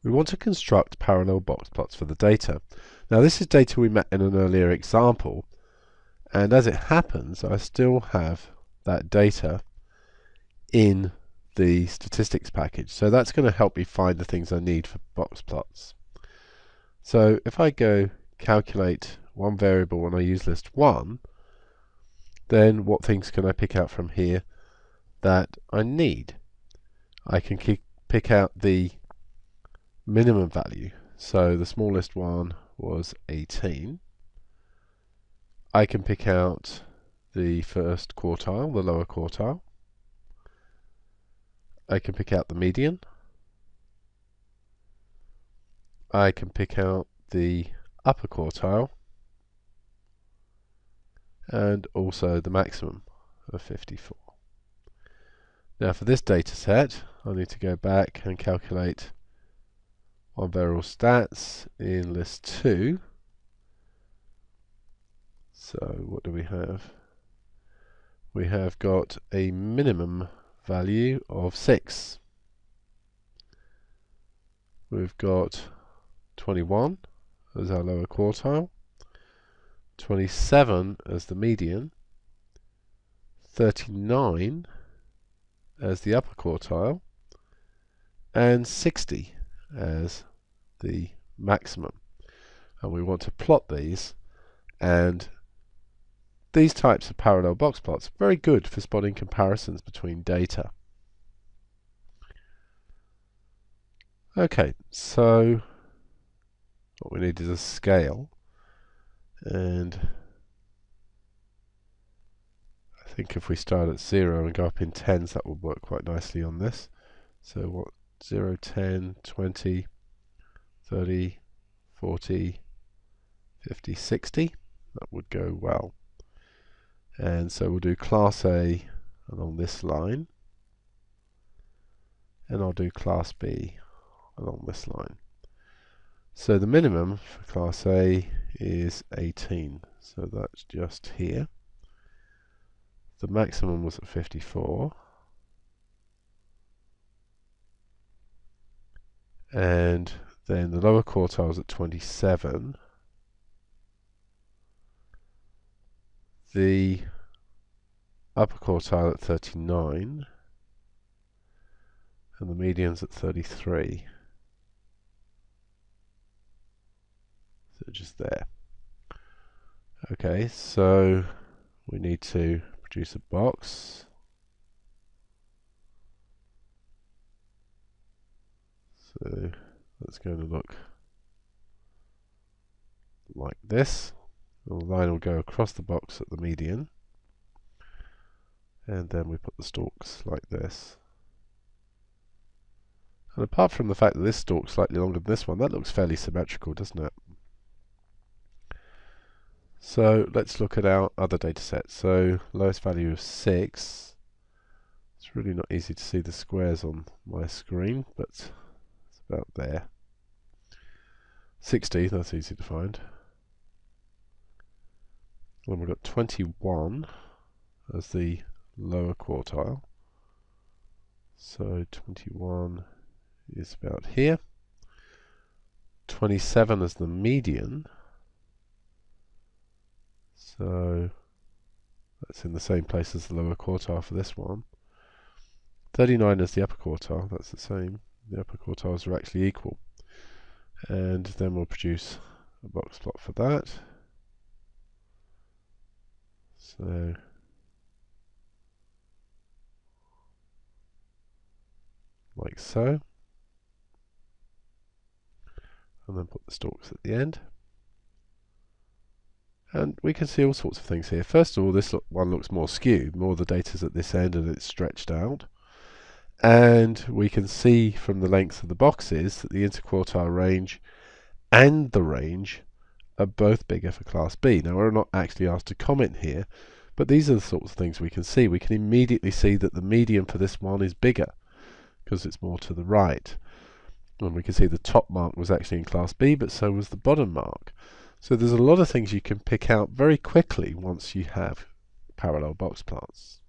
We want to construct parallel box plots for the data. Now this is data we met in an earlier example, and as it happens I still have that data in the statistics package, so that's going to help me find the things I need for box plots. So if I go calculate one variable and I use list 1, then what things can I pick out from here that I need? I can pick out the minimum value. So the smallest one was 18. I can pick out the first quartile, the lower quartile. I can pick out the median. I can pick out the upper quartile and also the maximum of 54. Now for this data set I need to go back and calculate one variable stats in list 2. So what do we have? We have got a minimum value of 6. We've got 21 as our lower quartile, 27 as the median, 39 as the upper quartile, and 60 as the maximum. And we want to plot these, and these types of parallel box plots are very good for spotting comparisons between data. Okay, so what we need is a scale, and I think if we start at 0 and go up in tens, that would work quite nicely on this. So what, 0, 10, 20, 30, 40, 50, 60, that would go well. And so we'll do class A along this line, and I'll do class B along this line. So the minimum for class A is 18, so that's just here. The maximum was at 54, and then the lower quartile was at 27. The upper quartile at 39, and the median's at 33. So just there. Okay, so we need to produce a box. So that's going to look like this. The line will go across the box at the median, and then we put the stalks like this. And apart from the fact that this stalk's slightly longer than this one, that looks fairly symmetrical, doesn't it? So let's look at our other data set. So lowest value of 6. It's really not easy to see the squares on my screen, but it's about there. 60, that's easy to find. Then we've got 21 as the lower quartile. So 21 is about here. 27 as the median. So that's in the same place as the lower quartile for this one. 39 is the upper quartile, that's the same. The upper quartiles are actually equal. And then we'll produce a box plot for that. So like so. And then put the stalks at the end. And we can see all sorts of things here. First of all, this one looks more skewed. More of the data's at this end and it's stretched out. And we can see from the length of the boxes that the interquartile range and the range are both bigger for class B. Now we're not actually asked to comment here, but these are the sorts of things we can see. We can immediately see that the median for this one is bigger because it's more to the right. And we can see the top mark was actually in class B, but so was the bottom mark. So there's a lot of things you can pick out very quickly once you have parallel box plots.